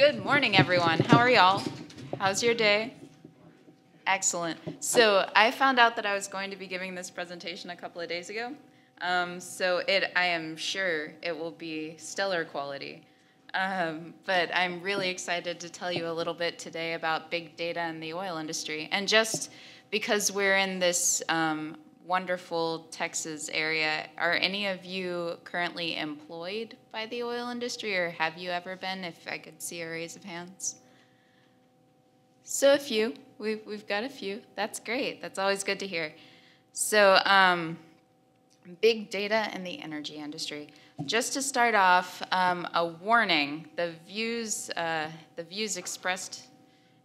Good morning, everyone. How are y'all? How's your day? Excellent. So I found out that I was going to be giving this presentation a couple of days ago. I am sure it will be stellar quality. But I'm really excited to tell you a little bit today about big data in the oil industry. And just because we're in this wonderful Texas area, are any of you currently employed by the oil industry, or have you ever been? If I could see a raise of hands. So a few. We've got a few. That's great. That's always good to hear. So big data in the energy industry. Just to start off, a warning: the views expressed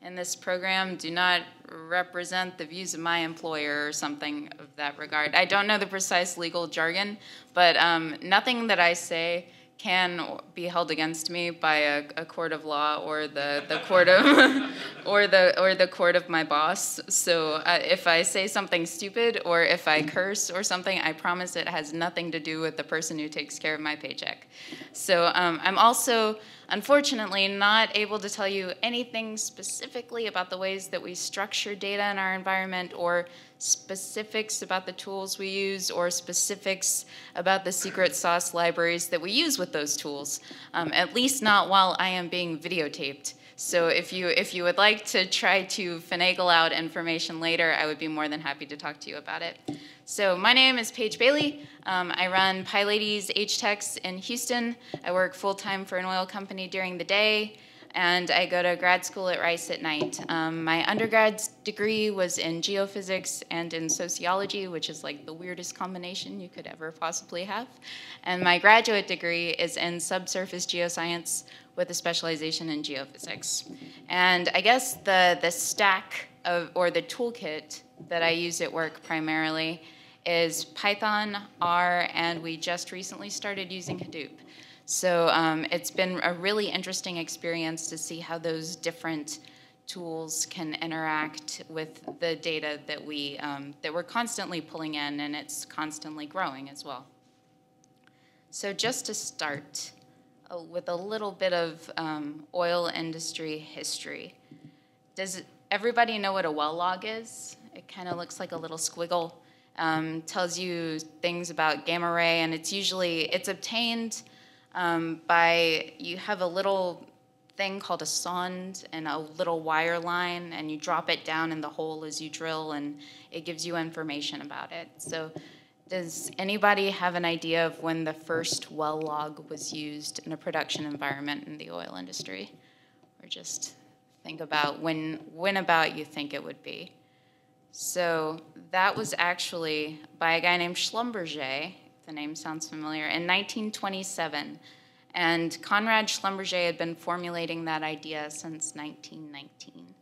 in this program do not represent the views of my employer or something of that regard. I don't know the precise legal jargon, but nothing that I say can be held against me by a court of law or the court of or the court of my boss. So if I say something stupid or if I curse or something, I promise it has nothing to do with the person who takes care of my paycheck. So I'm also, unfortunately, not able to tell you anything specifically about the ways that we structure data in our environment, or specifics about the tools we use, or specifics about the secret sauce libraries that we use with those tools, at least not while I am being videotaped. So if you would like to try to finagle out information later, I would be more than happy to talk to you about it. So my name is Paige Bailey. I run PyLadies HTechs in Houston. I work full-time for an oil company during the day, and I go to grad school at Rice at night. My undergrad degree was in geophysics and in sociology, which is like the weirdest combination you could ever possibly have. And my graduate degree is in subsurface geoscience with a specialization in geophysics. And I guess the stack or the toolkit that I use at work primarily is Python, R, and we just recently started using Hadoop. So it's been a really interesting experience to see how those different tools can interact with the data that we're constantly pulling in, and it's constantly growing as well. So just to start with a little bit of oil industry history. Does everybody know what a well log is? It kind of looks like a little squiggle. Tells you things about gamma ray, and it's obtained you have a little thing called a sonde and a little wire line, and you drop it down in the hole as you drill, and it gives you information about it. So does anybody have an idea of when the first well log was used in a production environment in the oil industry? Or just think about when about you think it would be. So that was actually by a guy named Schlumberger. The name sounds familiar, in 1927. And Conrad Schlumberger had been formulating that idea since 1919.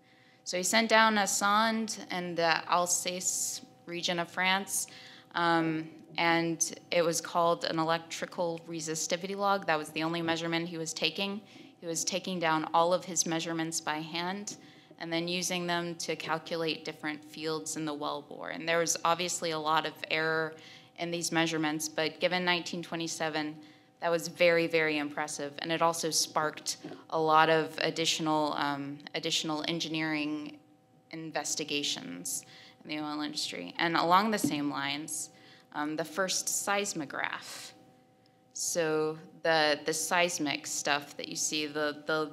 So he sent down a sonde in the Alsace region of France, and it was called an electrical resistivity log. That was the only measurement he was taking. He was taking down all of his measurements by hand and then using them to calculate different fields in the wellbore. And there was obviously a lot of error in these measurements, but given 1927, that was very, very impressive. And it also sparked a lot of additional engineering investigations in the oil industry. And along the same lines, the first seismograph. So the seismic stuff that you see, the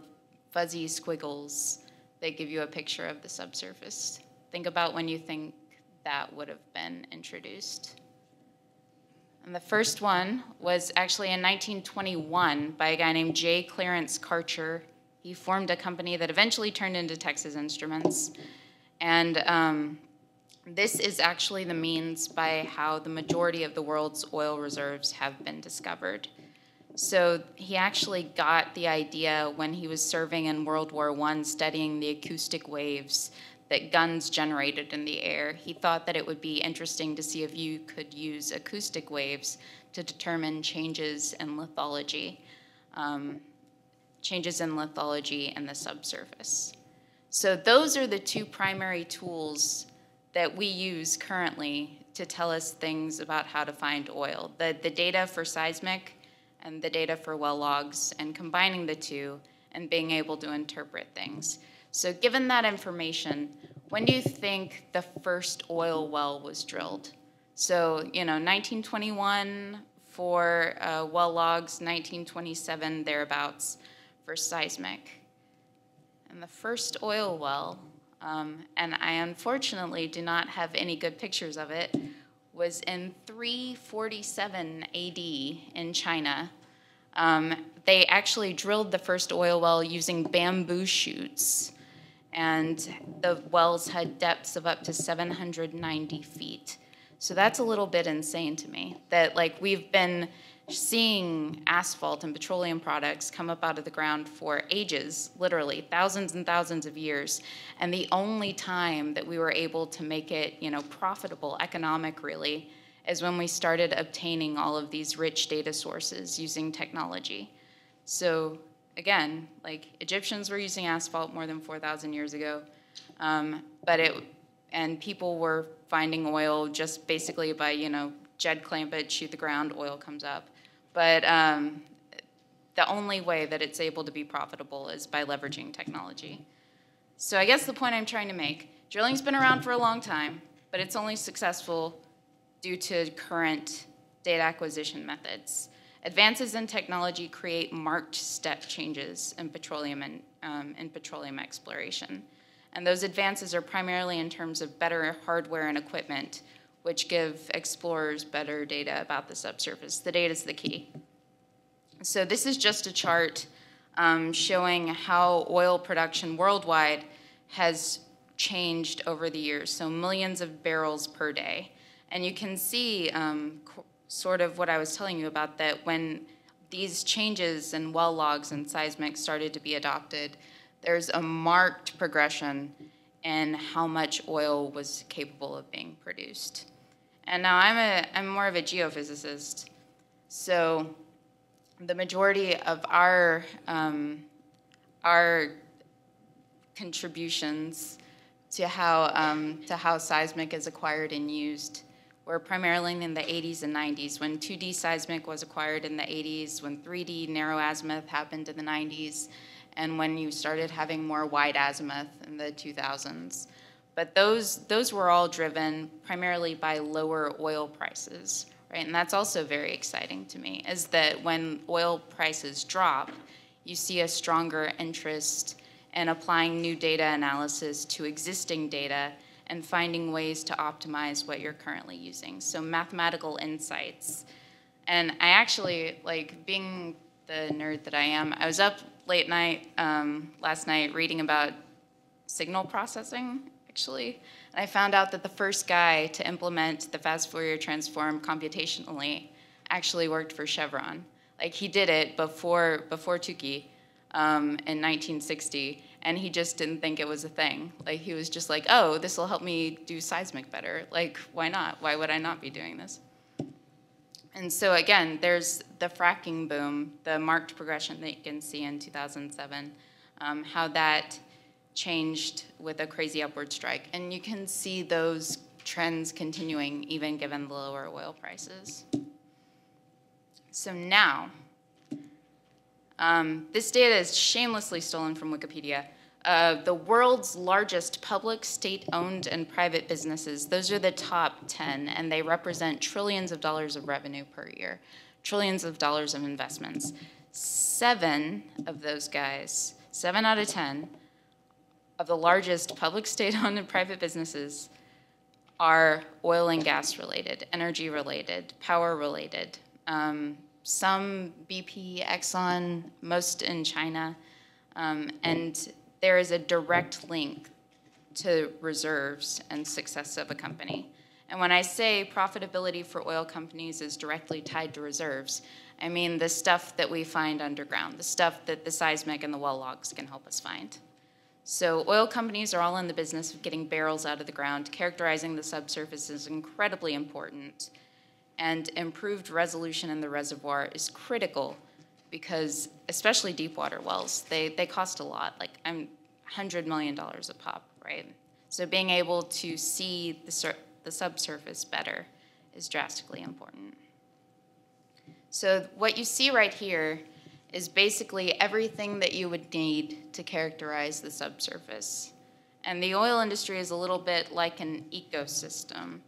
fuzzy squiggles, they give you a picture of the subsurface. Think about when you think that would have been introduced. And the first one was actually in 1921 by a guy named J. Clarence Karcher. He formed a company that eventually turned into Texas Instruments. And this is actually the means by how the majority of the world's oil reserves have been discovered. So he actually got the idea when he was serving in World War I, studying the acoustic waves that guns generated in the air. He thought that it would be interesting to see if you could use acoustic waves to determine changes in lithology in the subsurface. So those are the two primary tools that we use currently to tell us things about how to find oil. The data for seismic and the data for well logs, and combining the two and being able to interpret things. So given that information, when do you think the first oil well was drilled? So, 1921 for well logs, 1927 thereabouts for seismic. And the first oil well, and I unfortunately do not have any good pictures of it, was in 347 AD in China. They actually drilled the first oil well using bamboo shoots, and the wells had depths of up to 790 feet. So that's a little bit insane to me, that we've been seeing asphalt and petroleum products come up out of the ground for ages, literally thousands and thousands of years, and the only time that we were able to make it, profitable, economic really, is when we started obtaining all of these rich data sources using technology. So again, Egyptians were using asphalt more than 4,000 years ago, and people were finding oil just basically by, Jed clamp it, shoot the ground, oil comes up. But the only way that it's able to be profitable is by leveraging technology. So I guess the point I'm trying to make, drilling's been around for a long time, but it's only successful due to current data acquisition methods. Advances in technology create marked step changes in petroleum and petroleum exploration. And those advances are primarily in terms of better hardware and equipment, which give explorers better data about the subsurface. The data is the key. So this is just a chart showing how oil production worldwide has changed over the years, so millions of barrels per day. And you can see sort of what I was telling you about, that when these changes in well logs and seismic started to be adopted, there's a marked progression in how much oil was capable of being produced. And now I'm more of a geophysicist, so the majority of our contributions to how seismic is acquired and used were primarily in the 80s and 90s, when 2D seismic was acquired in the 80s, when 3D narrow azimuth happened in the 90s, and when you started having more wide azimuth in the 2000s. But those were all driven primarily by lower oil prices, right? And that's also very exciting to me, is that when oil prices drop, you see a stronger interest in applying new data analysis to existing data and finding ways to optimize what you're currently using. So mathematical insights. And I actually, being the nerd that I am, I was up late night last night reading about signal processing, actually. And I found out that the first guy to implement the fast Fourier transform computationally actually worked for Chevron. He did it before Tukey in 1960, and he just didn't think it was a thing. He was just like, oh, this will help me do seismic better. Why not? Why would I not be doing this? And so again, there's the fracking boom, the marked progression that you can see in 2007, how that changed with a crazy upward strike. And you can see those trends continuing even given the lower oil prices. So now, this data is shamelessly stolen from Wikipedia. The world's largest public, state-owned, and private businesses, those are the top 10, and they represent trillions of dollars of revenue per year, trillions of dollars of investments. 7 of those guys, 7 out of 10 of the largest public, state-owned, and private businesses are oil and gas related, energy related, power related. Some BP, Exxon, most in China, and there is a direct link to reserves and success of a company. And when I say profitability for oil companies is directly tied to reserves, I mean the stuff that we find underground, the stuff that the seismic and the well logs can help us find. So oil companies are all in the business of getting barrels out of the ground. Characterizing the subsurface is incredibly important, and improved resolution in the reservoir is critical because, especially deep water wells, they cost a lot, $100 million a pop, right? So being able to see the subsurface better is drastically important. So what you see right here is basically everything that you would need to characterize the subsurface. And the oil industry is a little bit like an ecosystem,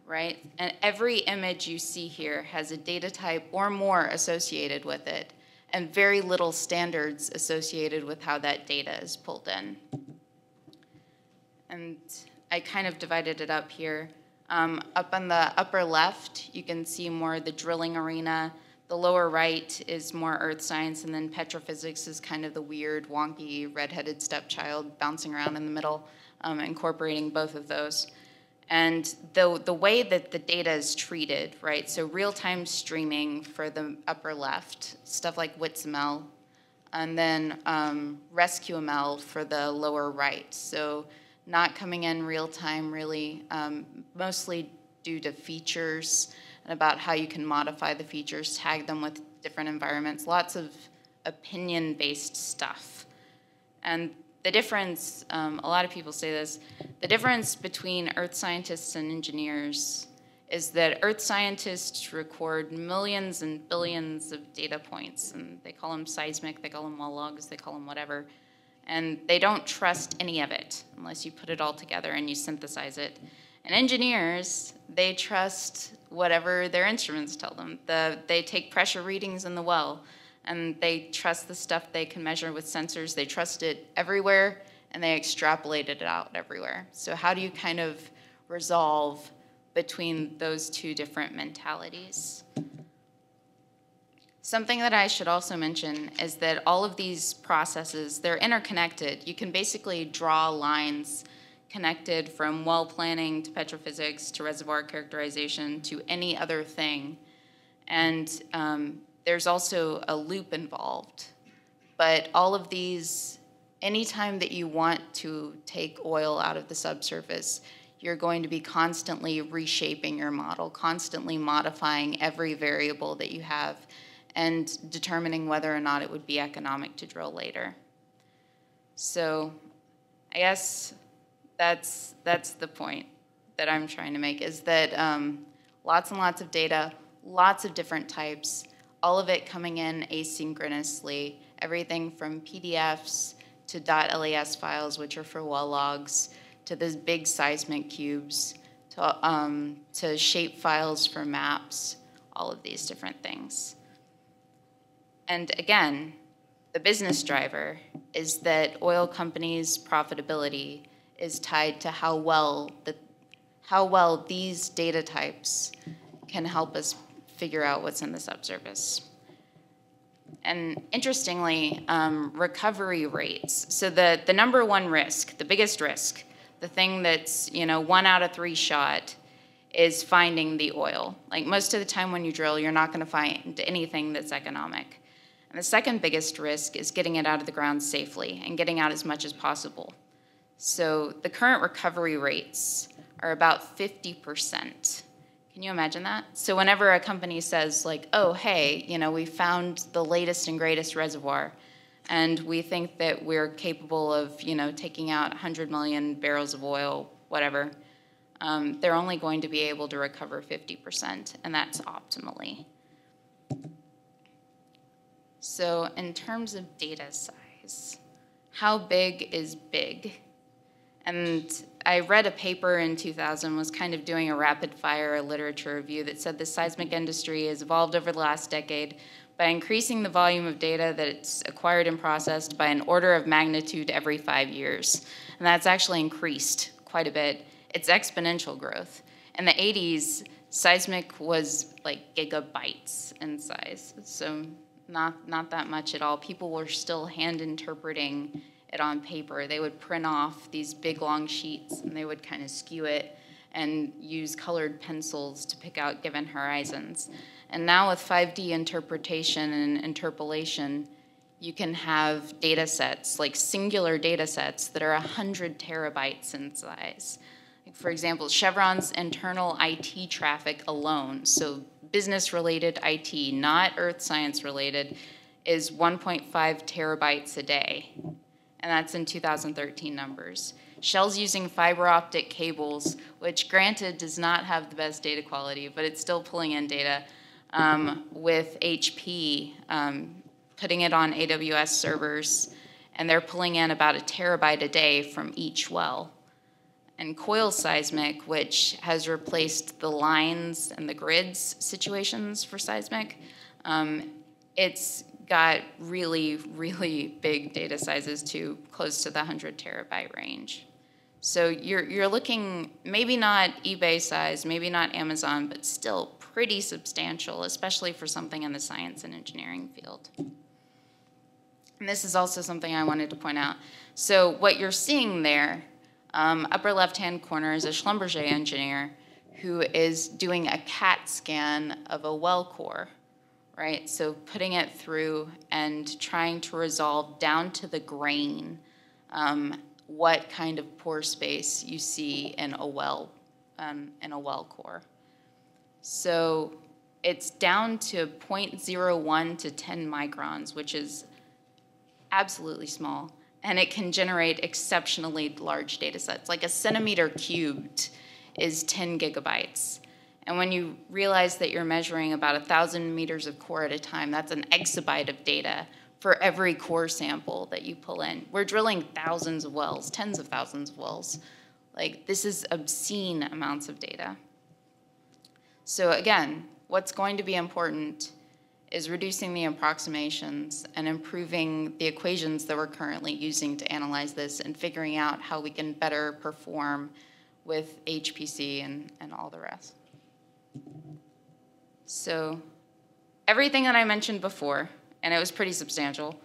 right? And every image you see here has a data type or more associated with it, and very little standards associated with how that data is pulled in. And I kind of divided it up here. Up on the upper left, you can see more the drilling arena. The lower right is more earth science, and then petrophysics is kind of the weird, wonky, redheaded stepchild bouncing around in the middle, incorporating both of those. And the way that the data is treated, right, so real-time streaming for the upper left, stuff like WITSML, and then RescueML for the lower right. So not coming in real-time really, mostly due to features and about how you can modify the features, tag them with different environments, lots of opinion-based stuff. And the difference, a lot of people say this, the difference between earth scientists and engineers is that earth scientists record millions and billions of data points, and they call them seismic, they call them well logs, they call them whatever, and they don't trust any of it unless you put it all together and you synthesize it. And engineers, they trust whatever their instruments tell them. They take pressure readings in the well, and they trust the stuff they can measure with sensors. They trust it everywhere, and they extrapolate it out everywhere. So how do you kind of resolve between those two different mentalities? Something that I should also mention is that all of these processes, they're interconnected. You can basically draw lines connected from well planning to petrophysics to reservoir characterization to any other thing. And there's also a loop involved. But all of these, anytime that you want to take oil out of the subsurface, you're going to be constantly reshaping your model, constantly modifying every variable that you have, and determining whether or not it would be economic to drill later. So I guess that's the point that I'm trying to make, is that lots and lots of data, lots of different types, all of it coming in asynchronously, everything from PDFs to .las files, which are for well logs, to those big seismic cubes, to shape files for maps, all of these different things. And again, the business driver is that oil companies' profitability is tied to how well these data types can help us figure out what's in the subsurface. And interestingly, recovery rates. So the number one risk, the biggest risk, the thing that's 1 out of 3 shot, is finding the oil. Like most of the time when you drill, you're not going to find anything that's economic. And the second biggest risk is getting it out of the ground safely and getting out as much as possible. So the current recovery rates are about 50%. Can you imagine that? So whenever a company says like, oh, hey, we found the latest and greatest reservoir, and we think that we're capable of, taking out 100 million barrels of oil, whatever, they're only going to be able to recover 50%, and that's optimally. So in terms of data size, how big is big? And I read a paper in 2000, was kind of doing a rapid fire literature review that said the seismic industry has evolved over the last decade by increasing the volume of data that it's acquired and processed by an order of magnitude every 5 years. And that's actually increased quite a bit. It's exponential growth. In the 80s, seismic was like gigabytes in size. So not that much at all. People were still hand interpreting it on paper. They would print off these big long sheets and they would kind of skew it and use colored pencils to pick out given horizons. And now with 5D interpretation and interpolation, you can have data sets, like singular data sets that are 100 terabytes in size. Like for example, Chevron's internal IT traffic alone, so business-related IT, not earth science-related, is 1.5 terabytes a day. And that's in 2013 numbers. Shell's using fiber optic cables, which granted does not have the best data quality, but it's still pulling in data, with HP putting it on AWS servers, and they're pulling in about 1 terabyte a day from each well. And coil seismic, which has replaced the lines and the grids situations for seismic, it's got really, really big data sizes too, close to the 100 terabyte range. So you're looking, maybe not eBay size, maybe not Amazon, but still pretty substantial, especially for something in the science and engineering field. And this is also something I wanted to point out. So what you're seeing there, upper left-hand corner, is a Schlumberger engineer who is doing a CAT scan of a well core, right? So putting it through and trying to resolve down to the grain what kind of pore space you see in a well core. So it's down to 0.01 to 10 microns, which is absolutely small, and it can generate exceptionally large data sets. Like a centimeter cubed is 10 gigabytes. And when you realize that you're measuring about 1,000 meters of core at a time, that's an exabyte of data for every core sample that you pull in. We're drilling thousands of wells, tens of thousands of wells. Like, this is obscene amounts of data. So again, what's going to be important is reducing the approximations and improving the equations that we're currently using to analyze this and figuring out how we can better perform with HPC and all the rest. So everything that I mentioned before, and it was pretty substantial,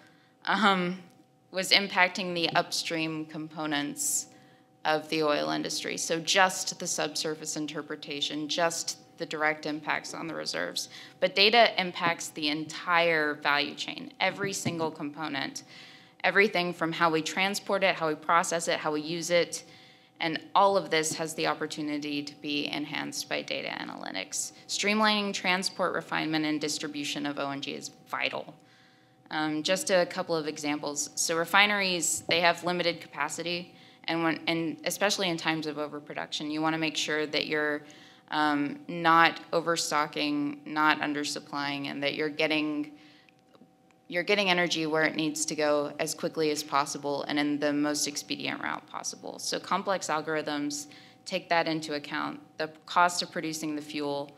was impacting the upstream components of the oil industry. So just the subsurface interpretation, just the direct impacts on the reserves. But data impacts the entire value chain, every single component, everything from how we transport it, how we process it, how we use it, and all of this has the opportunity to be enhanced by data analytics. Streamlining transport, refinement, and distribution of ONG is vital. Just a couple of examples. So refineries, they have limited capacity, and especially in times of overproduction, you want to make sure that you're not overstocking, not undersupplying, and that you're getting energy where it needs to go as quickly as possible and in the most expedient route possible. So complex algorithms take that into account, the cost of producing the fuel,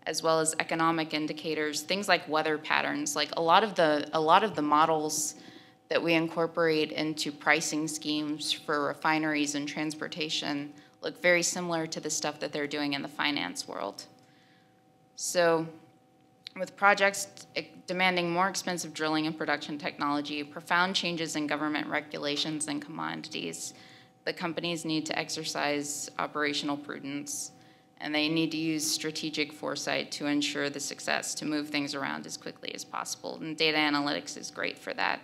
as well as economic indicators, things like weather patterns. Like a lot of the models that we incorporate into pricing schemes for refineries and transportation look very similar to the stuff that they're doing in the finance world. So with projects demanding more expensive drilling and production technology, profound changes in government regulations and commodities, the companies need to exercise operational prudence, and they need to use strategic foresight to ensure the success, to move things around as quickly as possible. And data analytics is great for that.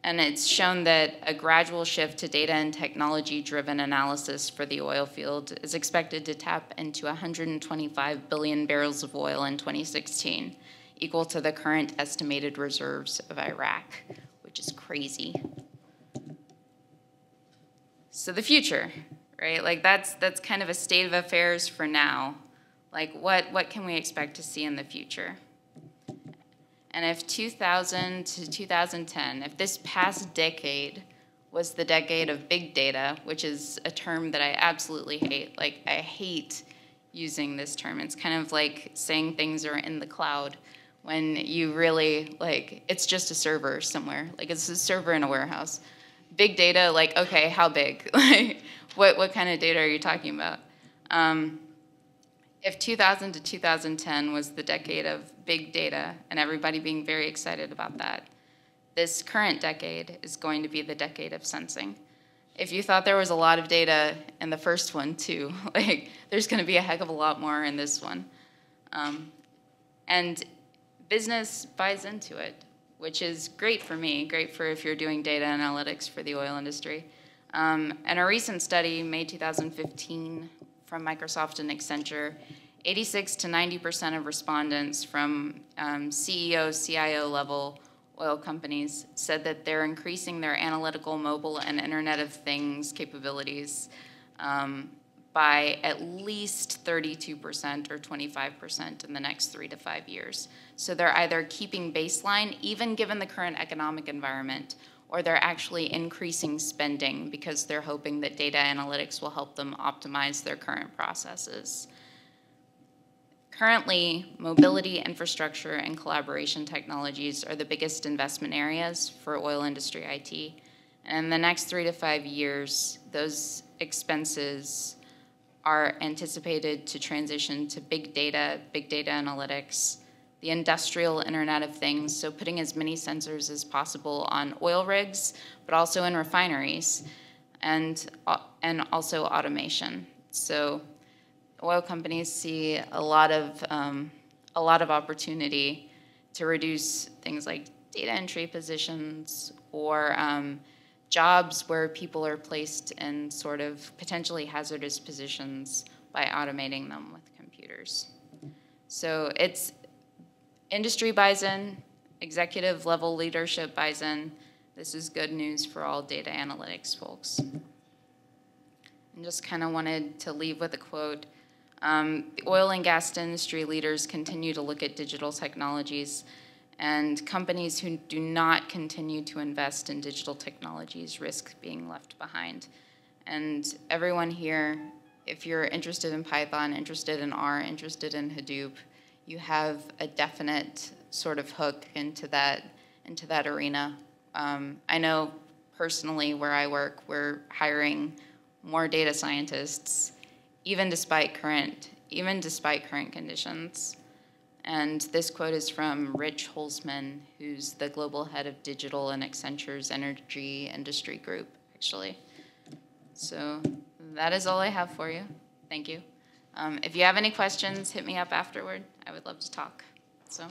And it's shown that a gradual shift to data and technology-driven analysis for the oil field is expected to tap into 125 billion barrels of oil in 2016, equal to the current estimated reserves of Iraq, which is crazy. So the future, right? Like that's kind of a state of affairs for now. Like what can we expect to see in the future? And if 2000 to 2010, if this past decade was the decade of big data, which is a term that I absolutely hate. Like, I hate using this term. It's kind of like saying things are in the cloud when you really, like, it's just a server somewhere. Like, it's a server in a warehouse. Big data, like, okay, how big? Like, what kind of data are you talking about? If 2000 to 2010 was the decade of big data and everybody being very excited about that, this current decade is going to be the decade of sensing. If you thought there was a lot of data in the first one too, like there's going to be a heck of a lot more in this one. And business buys into it, which is great for me, great for if you're doing data analytics for the oil industry. And a recent study, May 2015, from Microsoft and Accenture, 86 to 90% of respondents from CEO, CIO level oil companies said that they're increasing their analytical, mobile, and Internet of Things capabilities by at least 32% or 25% in the next 3 to 5 years. So they're either keeping baseline, even given the current economic environment, or they're actually increasing spending because they're hoping that data analytics will help them optimize their current processes. Currently, mobility, infrastructure, and collaboration technologies are the biggest investment areas for oil industry IT. And in the next 3 to 5 years, those expenses are anticipated to transition to big data analytics, the industrial Internet of Things, so putting as many sensors as possible on oil rigs, but also in refineries, and also automation. So oil companies see a lot of opportunity to reduce things like data entry positions or jobs where people are placed in sort of potentially hazardous positions by automating them with computers. So it's industry buys in, executive level leadership buys in. This is good news for all data analytics folks. And just kind of wanted to leave with a quote. The oil and gas industry leaders continue to look at digital technologies, and companies who do not continue to invest in digital technologies risk being left behind. And everyone here, if you're interested in Python, interested in R, interested in Hadoop, you have a definite sort of hook into that arena. I know personally where I work, we're hiring more data scientists, even despite current conditions. And this quote is from Rich Holzman, who's the global head of digital in Accenture's energy industry group, actually. So that is all I have for you. Thank you. If you have any questions, hit me up afterward. I would love to talk. So.